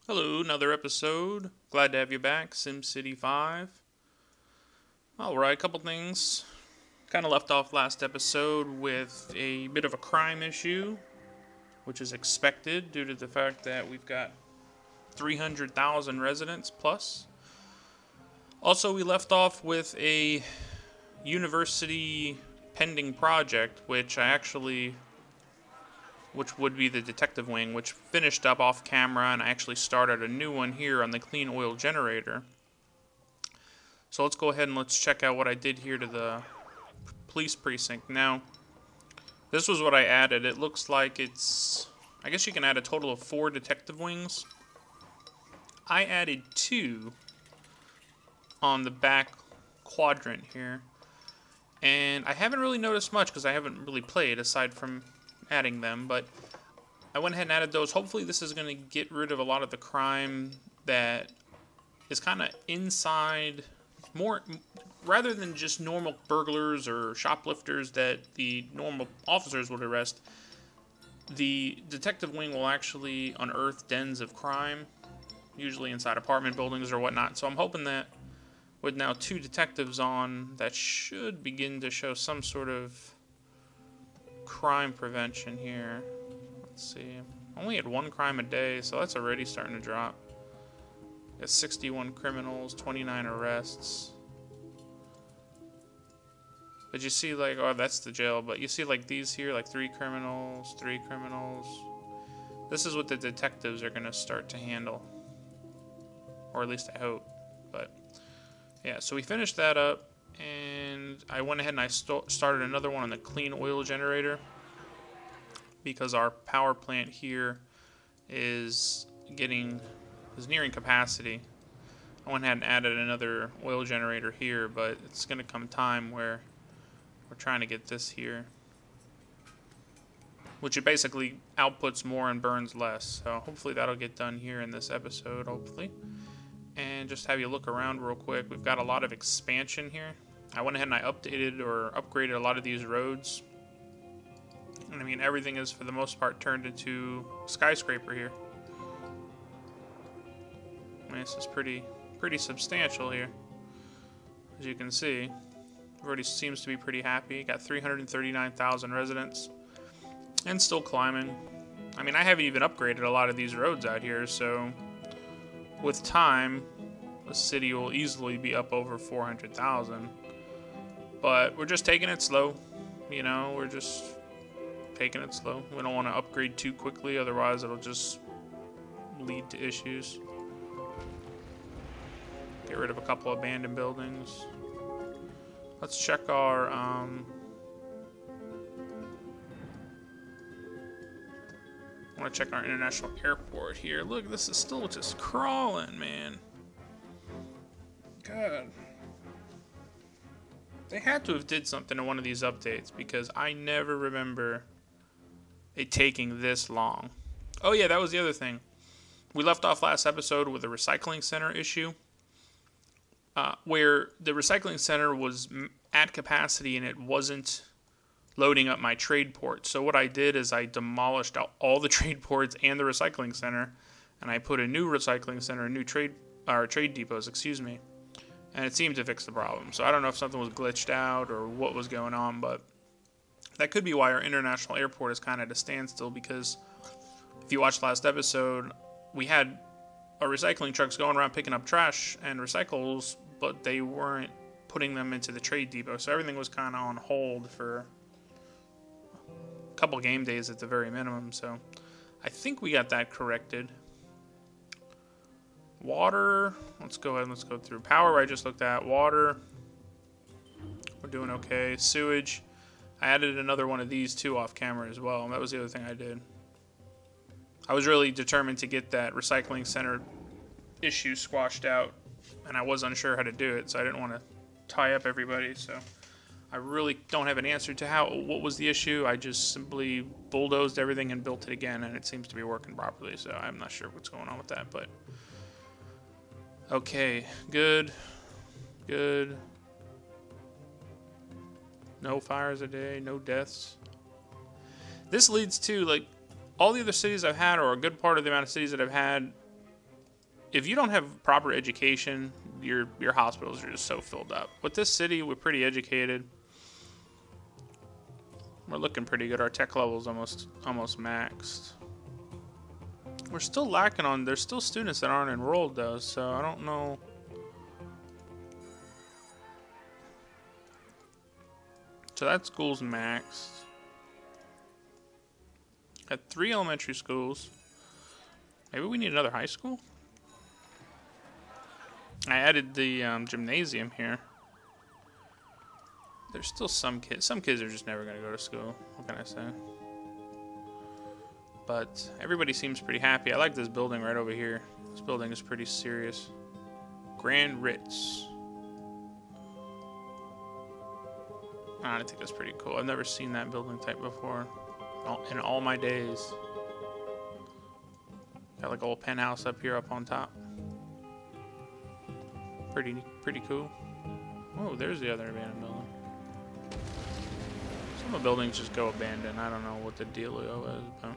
Hello, another episode. Glad to have you back, SimCity 5. Alright, a couple things. Kind of left off last episode with a bit of a crime issue, which is expected due to the fact that we've got 300,000 residents plus. Also, we left off with a university pending project, which would be the detective wing, which finished up off camera, and I actually started a new one here on the clean oil generator. So let's go ahead and let's check out what I did here to the police precinct. Now, this was what I added. It looks like I guess you can add a total of 4 detective wings. I added 2 on the back quadrant here. And I haven't really noticed much because I haven't really played aside from adding them, but I went ahead and added those. Hopefully this is going to get rid of a lot of the crime that is kind of inside, more rather than just normal burglars or shoplifters that the normal officers would arrest. The detective wing will actually unearth dens of crime, usually inside apartment buildings or whatnot. So I'm hoping that with now 2 detectives on, that should begin to show some sort of crime prevention here. Let's see. Only had 1 crime a day, so that's already starting to drop. Got 61 criminals, 29 arrests. But you see, like, oh, that's the jail. But you see, like, these here, like 3 criminals, 3 criminals. This is what the detectives are going to start to handle. Or at least I hope. But, yeah, so we finished that up. And I went ahead and I started another one on the clean oil generator because our power plant here is nearing capacity. I went ahead and added another oil generator here, but it's going to come time where we're trying to get this here, which it basically outputs more and burns less. So hopefully that'll get done here in this episode, hopefully. And just have you look around real quick. We've got a lot of expansion here. I went ahead and I updated or upgraded a lot of these roads. And I mean, everything is for the most part turned into skyscraper here. I mean, this is pretty substantial here. As you can see, everybody seems to be pretty happy. Got 339,000 residents and still climbing. I mean, I haven't even upgraded a lot of these roads out here, so with time, the city will easily be up over 400,000. But we're just taking it slow. You know, we're just taking it slow. We don't want to upgrade too quickly, otherwise it'll just lead to issues. Get rid of a couple abandoned buildings. Let's check our I want to check our international airport here. Look, this is still just crawling, man. God. They had to have did something in one of these updates because I never remember it taking this long. Oh yeah, that was the other thing. We left off last episode with a recycling center issue where the recycling center was at capacity and it wasn't loading up my trade port. So what I did is I demolished all the trade ports and the recycling center, and I put a new recycling center, new trade depots, excuse me. And it seemed to fix the problem. So I don't know if something was glitched out or what was going on, but that could be why our international airport is kind of at a standstill, because if you watched last episode, we had our recycling trucks going around picking up trash and recyclables, but they weren't putting them into the trade depot. So everything was kind of on hold for a couple game days at the very minimum. So I think we got that corrected. Water, let's go ahead and let's go through. Power, I just looked at. Water, we're doing okay. Sewage, I added another one of these too off camera as well. That was the other thing I did. I was really determined to get that recycling center issue squashed out, and I was unsure how to do it, so I didn't want to tie up everybody. So I really don't have an answer to what was the issue. I just simply bulldozed everything and built it again, and it seems to be working properly. So I'm not sure what's going on with that, but okay, good. No fires a day, no deaths. This leads to, like, all the other cities I've had, or a good part of the amount of cities that I've had, if you don't have proper education, your hospitals are just so filled up. With this city, we're pretty educated. We're looking pretty good. Our tech level's almost maxed. We're still lacking on. There's still students that aren't enrolled though, so I don't know. So that school's maxed. Got 3 elementary schools. Maybe we need another high school? I added the gymnasium here. There's still some kids. Some kids are just never going to go to school. What can I say? But everybody seems pretty happy. I like this building right over here. This building is pretty serious. Grand Ritz. I think that's pretty cool. I've never seen that building type before in all my days. Got like a little penthouse up here up on top. Pretty cool. Oh, there's the other abandoned building. Some of the buildings just go abandoned. I don't know what the dealio is, but...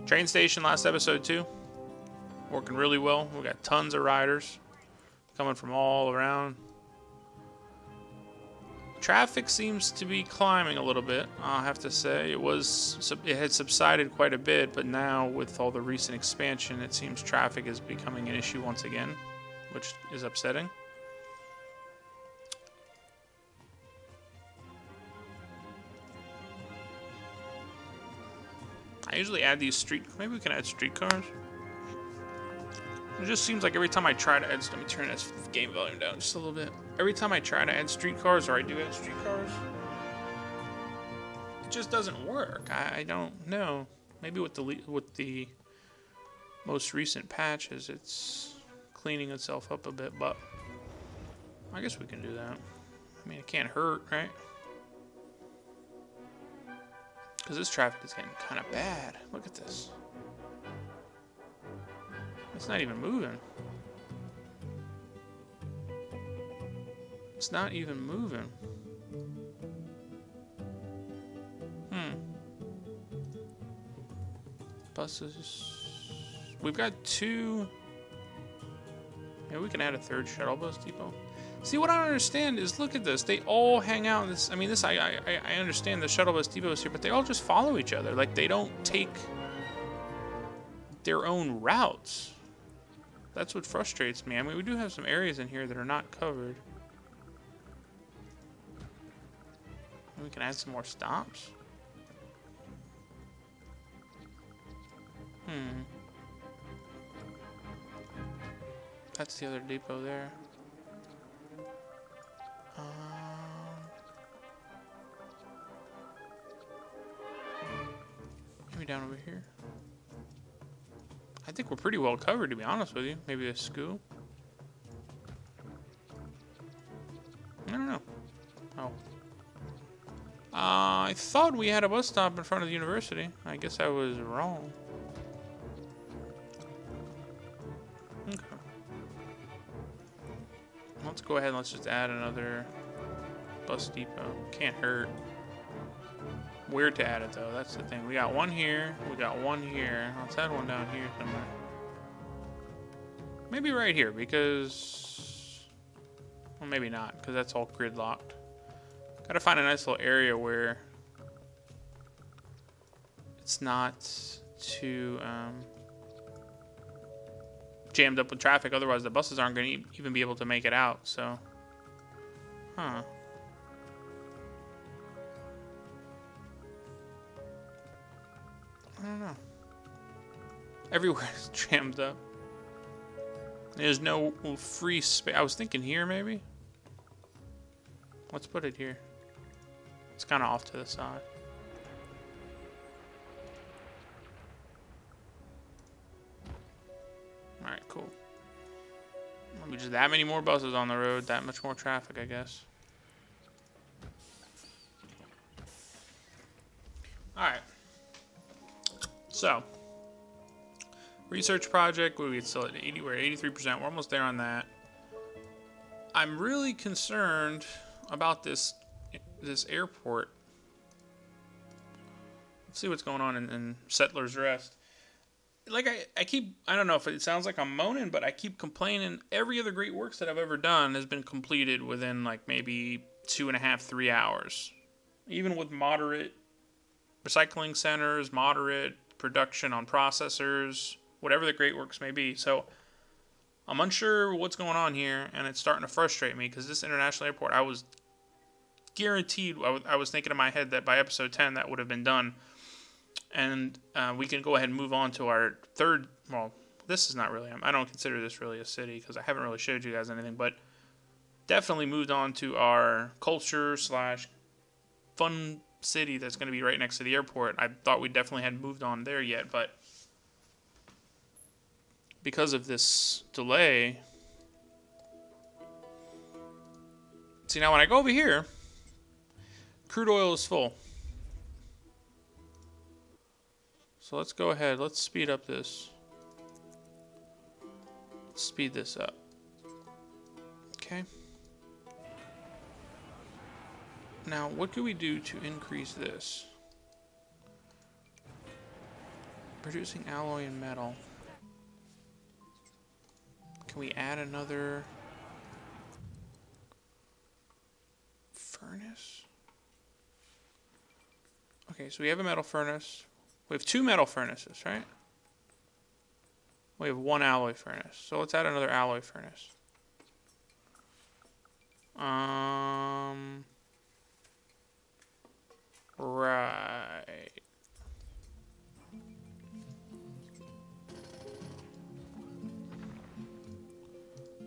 Train station last episode too. Working really well. We got tons of riders coming from all around. Traffic seems to be climbing a little bit, I'll have to say. It had subsided quite a bit, but now with all the recent expansion, it seems traffic is becoming an issue once again, which is upsetting. I usually add these maybe we can add streetcars. It just seems like every time I try to add, let me turn this game volume down just a little bit. Every time I try to add streetcars, or I do add streetcars, it just doesn't work. I don't know. Maybe with the most recent patches, it's cleaning itself up a bit, but I guess we can do that. I mean, it can't hurt, right? Because this traffic is getting kind of bad. Look at this. It's not even moving. It's not even moving. Buses. We've got 2. Maybe we can add a 3rd shuttle bus depot. See, what I don't understand is, look at this. They all hang out in this. I mean, this I understand the shuttle bus depot is here, but they all just follow each other. Like, they don't take their own routes. That's what frustrates me. I mean, we do have some areas in here that are not covered. We can add some more stops. That's the other depot there. Maybe down over here. I think we're pretty well covered, to be honest with you. Maybe a school. I don't know. Oh. I thought we had a bus stop in front of the university. I guess I was wrong. Okay. Let's go ahead and let's just add another bus depot. Can't hurt. Where to add it though, that's the thing. We got one here, we got one here. Let's add one down here somewhere. Maybe right here, because... Well, maybe not, because that's all gridlocked. Gotta find a nice little area where it's not too jammed up with traffic, otherwise the buses aren't going to even be able to make it out, so... Huh. I don't know. Everywhere is jammed up. There's no free space. I was thinking here, maybe? Let's put it here. It's kind of off to the side. Alright, cool. Maybe just that many more buses on the road, that much more traffic, I guess. Alright. So, research project, we still at 80, we're at 83%, we're almost there on that. I'm really concerned about this airport. Let's see what's going on in Settlers Rest. like I don't know if it sounds like I'm moaning, but I keep complaining. Every other great works that I've ever done has been completed within like maybe 2.5, 3 hours. Even with moderate recycling centers, moderate production on processors, whatever the great works may be. So I'm unsure what's going on here, and it's starting to frustrate me because this international airport, I was guaranteed, I was thinking in my head that by episode 10 that would have been done. And we can go ahead and move on to our third, well, this is not really, I don't consider this really a city because I haven't really showed you guys anything, but definitely moved on to our culture / fun city that's going to be right next to the airport. I thought we definitely hadn't moved on there yet, but because of this delay, see now when I go over here, crude oil is full. So let's go ahead, let's speed up this. Let's speed this up. Okay. Now, what can we do to increase this? Producing alloy and metal. Can we add another furnace? Okay, so we have a metal furnace. We have 2 metal furnaces, right? We have 1 alloy furnace. So let's add another alloy furnace. Right.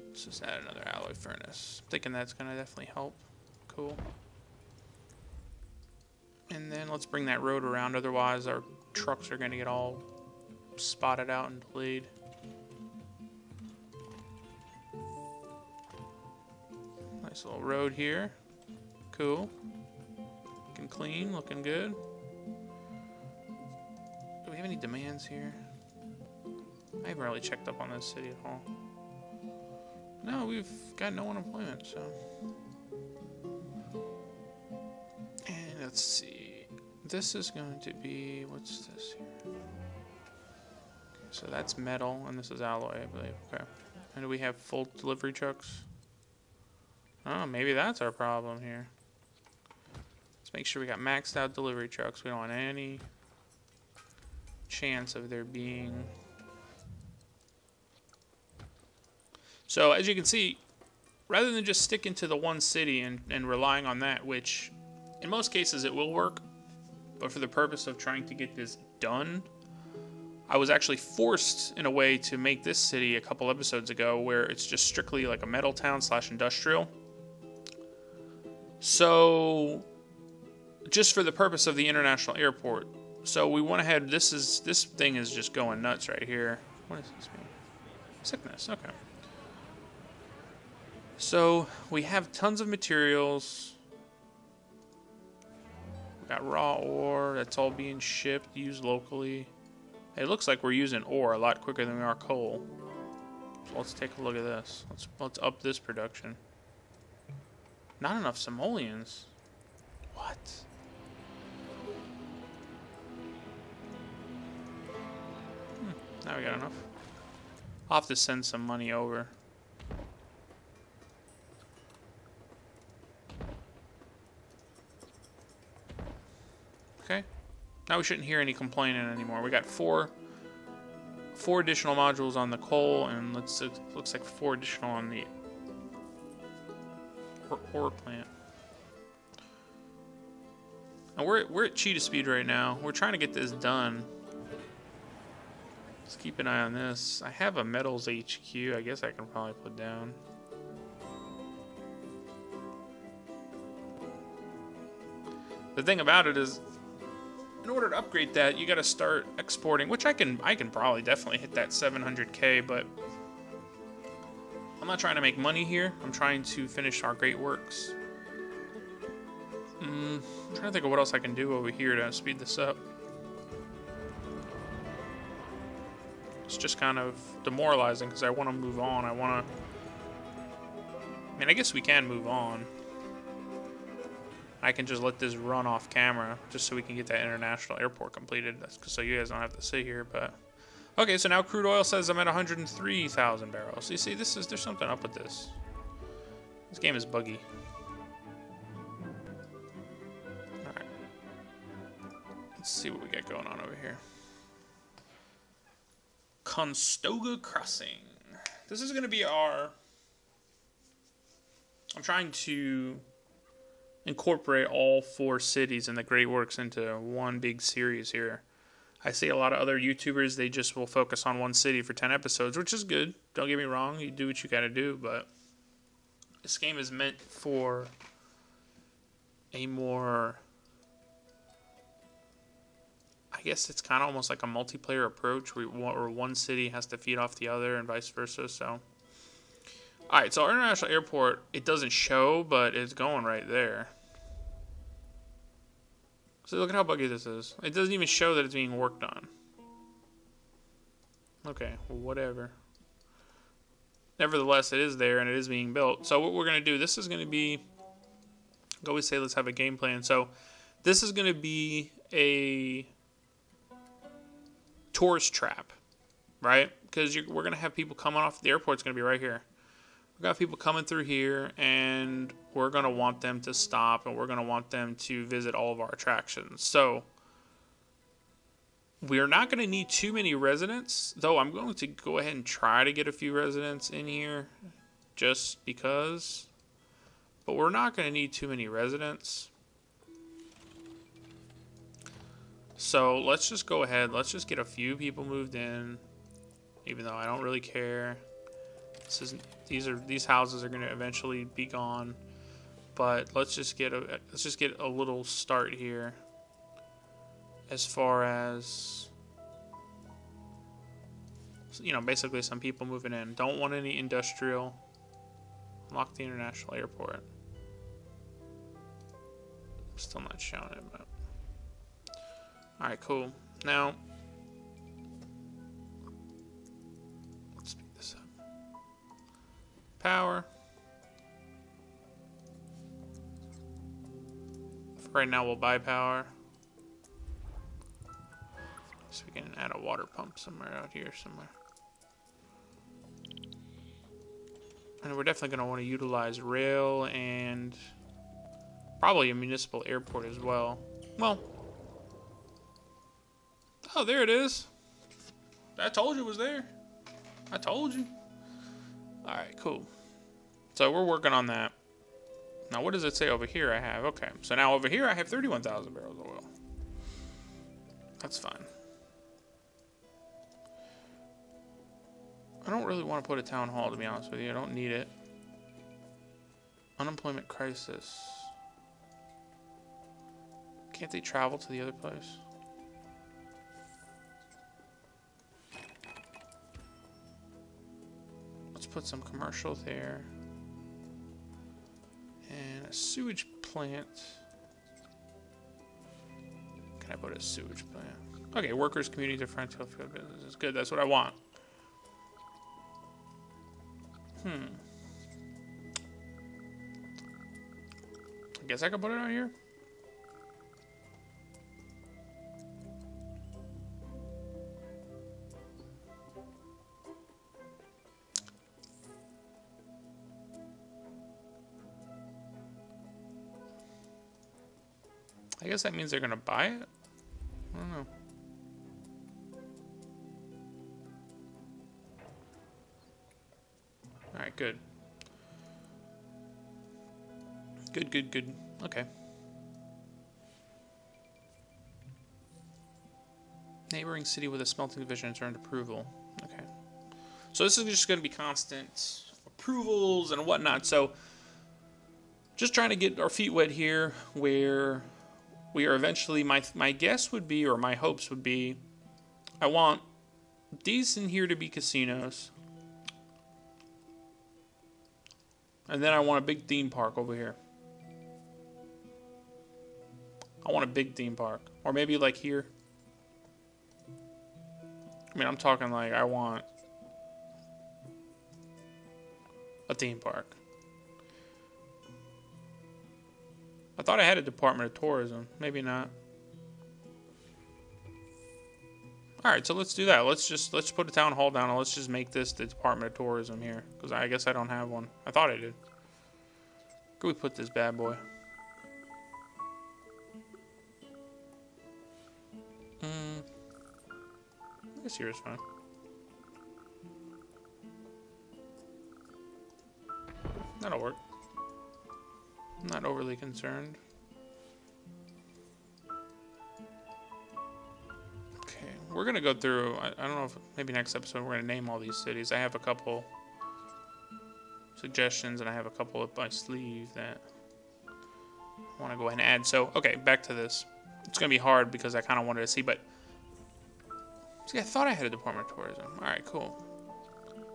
Let's just add another alloy furnace. I'm thinking that's gonna definitely help. Cool. And then let's bring that road around, otherwise our trucks are going to get all spotted out and delayed. Nice little road here. Cool. Looking clean, looking good. Do we have any demands here? I haven't really checked up on this city at all. No, we've got no unemployment, so. And let's see. This is going to be, what's this here? Okay, so that's metal, and this is alloy, I believe. Okay. And do we have full delivery trucks? Oh, maybe that's our problem here. Let's make sure we got maxed out delivery trucks. We don't want any chance of there being... So, as you can see, rather than just sticking to the one city and relying on that, which in most cases it will work, but for the purpose of trying to get this done, I was actually forced in a way to make this city a couple episodes ago where it's just strictly like a metal town / industrial. So, just for the purpose of the international airport. So we went ahead, this thing is just going nuts right here. What does this mean? Sickness, okay. So, we have tons of materials. Got raw ore, that's all being shipped, used locally. It looks like we're using ore a lot quicker than we are coal. So let's take a look at this. Let's up this production. Not enough simoleons. What? Now we got enough. I'll have to send some money over. Okay. Now we shouldn't hear any complaining anymore. We got four additional modules on the coal, and looks like 4 additional on the ore plant. And we're at cheetah speed right now. We're trying to get this done. Let's keep an eye on this. I have a metals HQ. I guess I can probably put down. The thing about it is, in order to upgrade that, you got to start exporting, which I can probably definitely hit that 700K, but I'm not trying to make money here. I'm trying to finish our great works. I'm trying to think of what else I can do over here to speed this up. It's just kind of demoralizing because I want to move on. I mean, I guess we can move on. I can just let this run off camera just so we can get that international airport completed. That's so you guys don't have to sit here, but... Okay, so now crude oil says I'm at 103,000 barrels. You see, there's something up with this. This game is buggy. Alright. Let's see what we got going on over here. Conestoga Crossing. This is going to be our... I'm trying to incorporate all 4 cities and the Great Works into one big series here. I see a lot of other YouTubers, they just will focus on one city for 10 episodes, which is good. Don't get me wrong, you do what you gotta do, but this game is meant for a more... I guess it's kind of almost like a multiplayer approach where one city has to feed off the other and vice versa, so... Alright, so our international airport, it doesn't show, but it's going right there. So look at how buggy this is. It doesn't even show that it's being worked on. Okay, well, whatever. Nevertheless, it is there and it is being built. So what we're going to do, this is going to be... I always say let's have a game plan. So this is going to be a tourist trap, right? Because we're going to have people coming off. The airport's going to be right here. We've got people coming through here, and we're going to want them to stop, and we're going to want them to visit all of our attractions. So, we're not going to need too many residents, though I'm going to go ahead and try to get a few residents in here, just because. But we're not going to need too many residents. So, let's just go ahead. Let's just get a few people moved in, even though I don't really care. These houses are going to eventually be gone, but let's just get a little start here as far as, you know, basically some people moving in. Don't want any industrial. Unlock the international airport. I'm still not showing it, but all right, cool. Now let's speed this up. Power. For right now, we'll buy power. So we can add a water pump somewhere out here somewhere. And we're definitely going to want to utilize rail and probably a municipal airport as well. Well, oh, there it is. I told you it was there. I told you. Alright, cool. So we're working on that. Now, what does it say over here I have? Okay, so now over here I have 31,000 barrels of oil. That's fine. I don't really want to put a town hall, to be honest with you. I don't need it. Unemployment crisis. Can't they travel to the other place? Let's put some commercial there. And a sewage plant. Can I put a sewage plant? Okay, workers, community, differential field business. Good, that's what I want. I guess I could put it out here. I guess that means they're gonna buy it? I don't know. Alright, good. Good. Okay. Neighboring city with a smelting division has earned approval. Okay. So this is just going to be constant approvals and whatnot. So just trying to get our feet wet here where we are eventually, my guess would be, or my hopes would be, I want these in here to be casinos. And then I want a big theme park over here. I want a big theme park. Or maybe like here. I mean, I'm talking like I want a theme park. I thought I had a Department of Tourism. Maybe not. All right, so let's do that. Let's put a town hall down and let's just make this the Department of Tourism here, because I guess I don't have one. I thought I did. Where can we put this bad boy? I guess here is fine. That'll work. I'm not overly concerned. Okay, we're gonna go through. I don't know if maybe next episode we're gonna name all these cities. I have a couple suggestions and I have a couple up my sleeve that I want to go ahead and add. So, okay, back to this. It's gonna be hard because I kind of wanted to see, but see, I thought I had a Department of Tourism. All right, cool.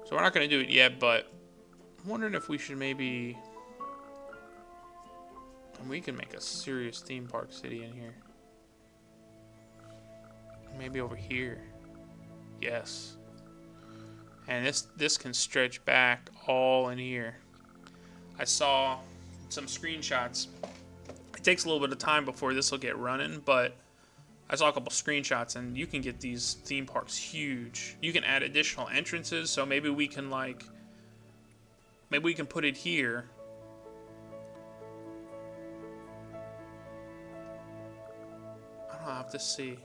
So we're not gonna do it yet, but I'm wondering if we should maybe. And we can make a serious theme park city in here. Maybe over here. Yes. And this can stretch back all in here. I saw some screenshots. It takes a little bit of time before this will get running, but I saw a couple screenshots and you can get these theme parks huge. You can add additional entrances, so maybe we can put it here. I'll have to see.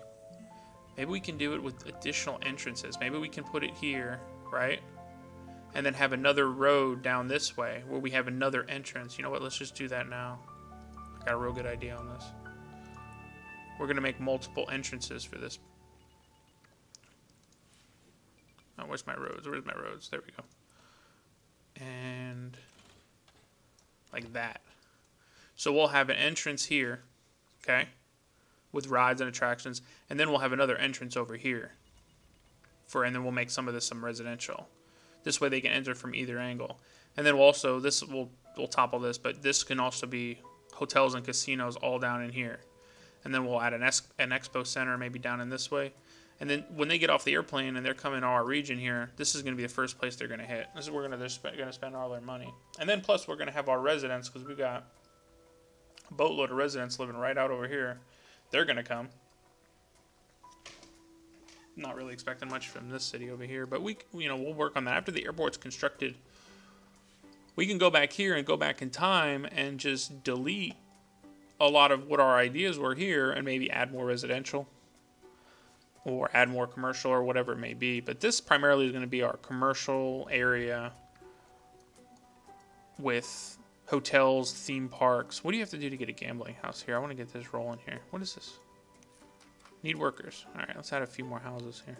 Maybe we can do it with additional entrances. Maybe we can put it here, right? And then have another road down this way where we have another entrance. You know what? Let's just do that now. I got a real good idea on this. We're going to make multiple entrances for this. Oh, where's my roads? Where's my roads? There we go. And like that. So we'll have an entrance here, okay? With rides and attractions, and then we'll have another entrance over here and then we'll make some of this some residential. This way they can enter from either angle. And then we'll also, we'll topple this, but this can also be hotels and casinos all down in here. And then we'll add an expo center maybe down in this way. And then when they get off the airplane and they're coming to our region here, this is going to be the first place they're going to hit. This is where they're going to spend all their money. And then plus we're going to have our residents, because we've got a boatload of residents living right out over here. They're going to come. Not really expecting much from this city over here, but we'll work on that. After the airport's constructed, we can go back here and go back in time and just delete a lot of what our ideas were here and maybe add more residential or add more commercial or whatever it may be. But this primarily is going to be our commercial area with hotels, theme parks. What do you have to do to get a gambling house here? I want to get this rolling here. What is this? Need workers. All right, let's add a few more houses here.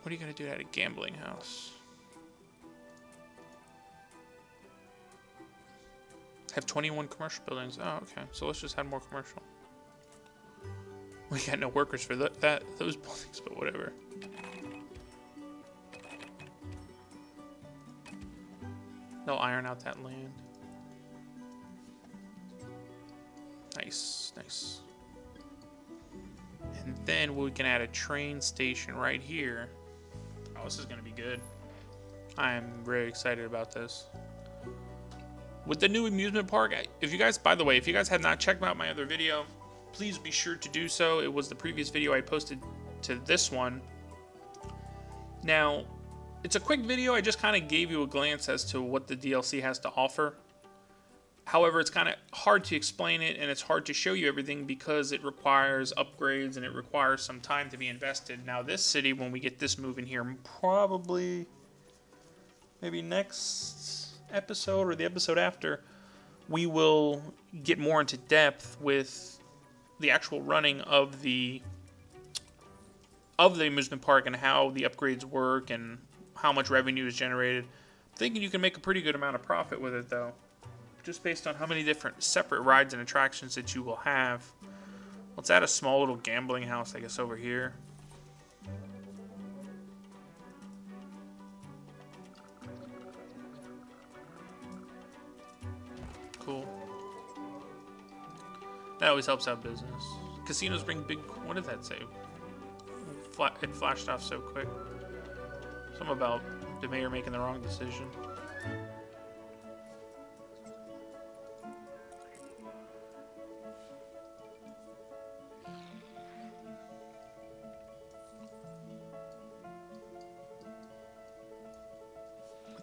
What are you going to do at a gambling house? Have 21 commercial buildings. Oh, okay. So let's just add more commercial. We got no workers for those buildings, but whatever. They'll iron out that land. Nice, nice. And then we can add a train station right here. Oh, this is going to be good. I am very excited about this. With the new amusement park, if you guys, by the way, if you guys have not checked out my other video, please be sure to do so. It was the previous video I posted to this one. Now, it's a quick video. I just kind of gave you a glance as to what the DLC has to offer. However, it's kind of hard to explain it, and it's hard to show you everything because it requires upgrades and it requires some time to be invested. Now, this city, when we get this moving here, probably maybe next episode or the episode after, we will get more into depth with the actual running of the amusement park and how the upgrades work and how much revenue is generated. I'm thinking you can make a pretty good amount of profit with it, though, just based on how many different separate rides and attractions that you will have. Let's add a small little gambling house, I guess, over here. Cool. That always helps out business. Casinos bring big... What did that say? It flashed off so quick. Something about the mayor making the wrong decision.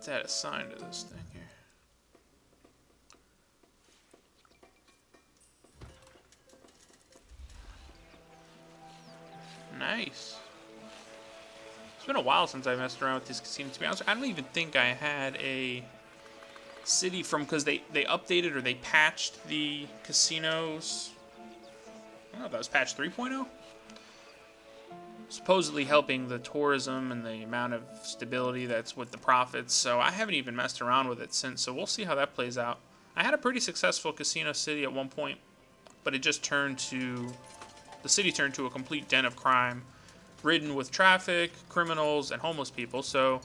Let's add a sign to this thing here. Nice. It's been a while since I messed around with this casino. To be honest, I don't even think I had a city from, because they updated or they patched the casinos. I don't know if that was patch 3.0. Supposedly helping the tourism and the amount of stability that's with the profits. So I haven't even messed around with it since. So we'll see how that plays out. I had a pretty successful casino city at one point, but it just turned to, the city turned to a complete den of crime, ridden with traffic, criminals, and homeless people. So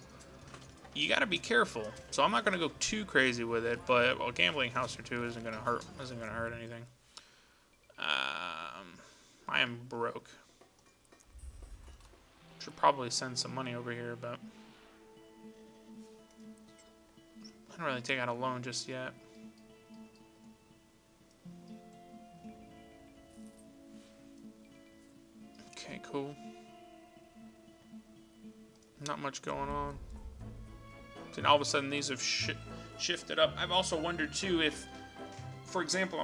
you got to be careful. So I'm not going to go too crazy with it, but a gambling house or two isn't going to hurt. Anything. I am broke. Should probably send some money over here, but I don't really take out a loan just yet. Okay, cool. Not much going on. Then all of a sudden these have shifted up. I've also wondered too if, for example,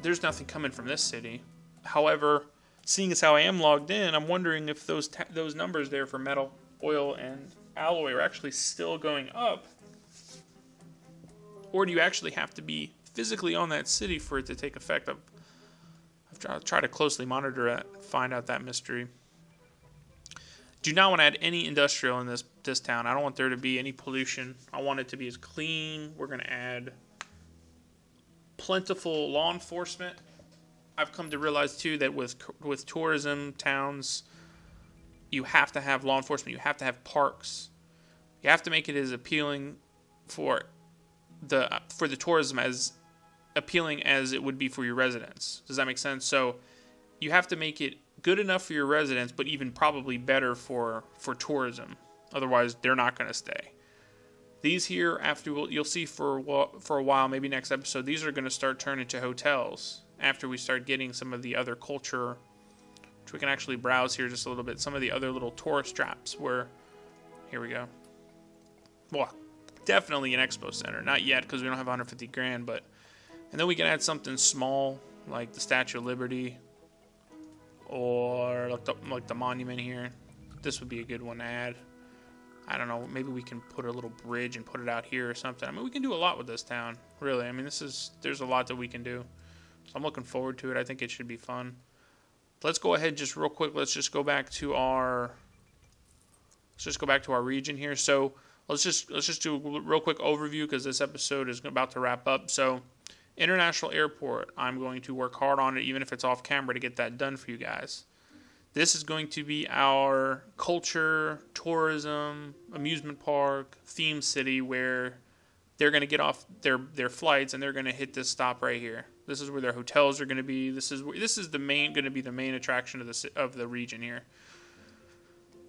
there's nothing coming from this city. However, seeing as how I am logged in, I'm wondering if those numbers there for metal, oil, and alloy are actually still going up. Or do you actually have to be physically on that city for it to take effect? I've tried to closely monitor it, find out that mystery. Do not want to add any industrial in this town. I don't want there to be any pollution. I want it to be as clean. We're going to add plentiful law enforcement. I've come to realize too that with tourism towns, you have to have law enforcement. You have to have parks. You have to make it as appealing for the tourism as appealing as it would be for your residents. Does that make sense? So you have to make it good enough for your residents, but even probably better for tourism. Otherwise, they're not going to stay. These here, you'll see for a while, maybe next episode, these are going to start turning into hotels after we start getting some of the other culture, which we can actually browse here just a little bit. Some of the other little tourist traps where, here we go. Well, definitely an expo center. Not yet because we don't have 150 grand, but, and then we can add something small like the Statue of Liberty or like the monument here. This would be a good one to add. I don't know, maybe we can put a little bridge and put it out here or something. I mean, we can do a lot with this town, really. I mean, there's a lot that we can do. So I'm looking forward to it. I think it should be fun. Let's go ahead just real quick. Let's just go back to our region here. So let's just do a real quick overview because this episode is about to wrap up. So International Airport, I'm going to work hard on it, even if it's off camera, to get that done for you guys. This is going to be our culture, tourism, amusement park, theme city where they're going to get off their flights and they're going to hit this stop right here. This is where their hotels are going to be. This is going to be the main attraction of the region here.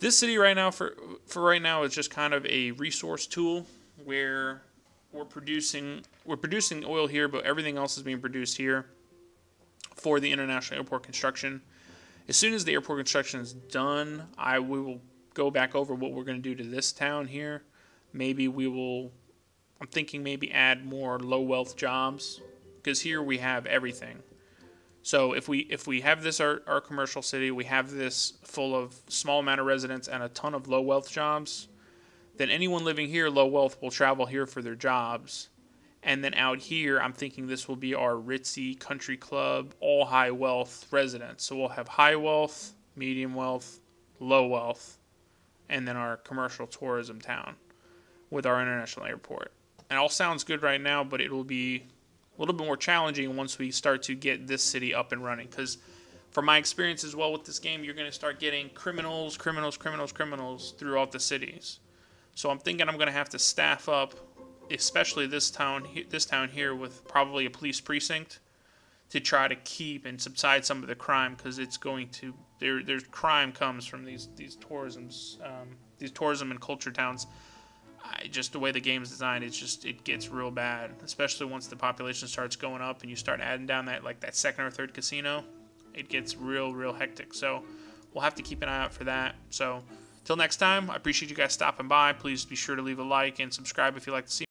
This city right now for right now is just kind of a resource tool where we're producing oil here, but everything else is being produced here for the International Airport construction. As soon as the airport construction is done, we will go back over what we're going to do to this town here. Maybe I'm thinking maybe add more low wealth jobs, because here we have everything. So if we have this our commercial city, we have this full of small amount of residents and a ton of low wealth jobs, then anyone living here low wealth will travel here for their jobs. And then out here, I'm thinking this will be our ritzy country club, all high wealth residents. So we'll have high wealth, medium wealth, low wealth, and then our commercial tourism town with our international airport. And it all sounds good right now, but it will be a little bit more challenging once we start to get this city up and running. Because from my experience as well with this game, you're going to start getting criminals throughout the cities. So I'm thinking I'm going to have to staff up, especially this town here, with probably a police precinct to try to keep and subside some of the crime, because it's going to there's crime comes from these tourism and culture towns. Just the way the game is designed, it gets real bad, especially once the population starts going up and you start adding down that second or third casino. It gets real hectic. So we'll have to keep an eye out for that. So Till next time, I appreciate you guys stopping by. Please be sure to leave a like and subscribe if you like to see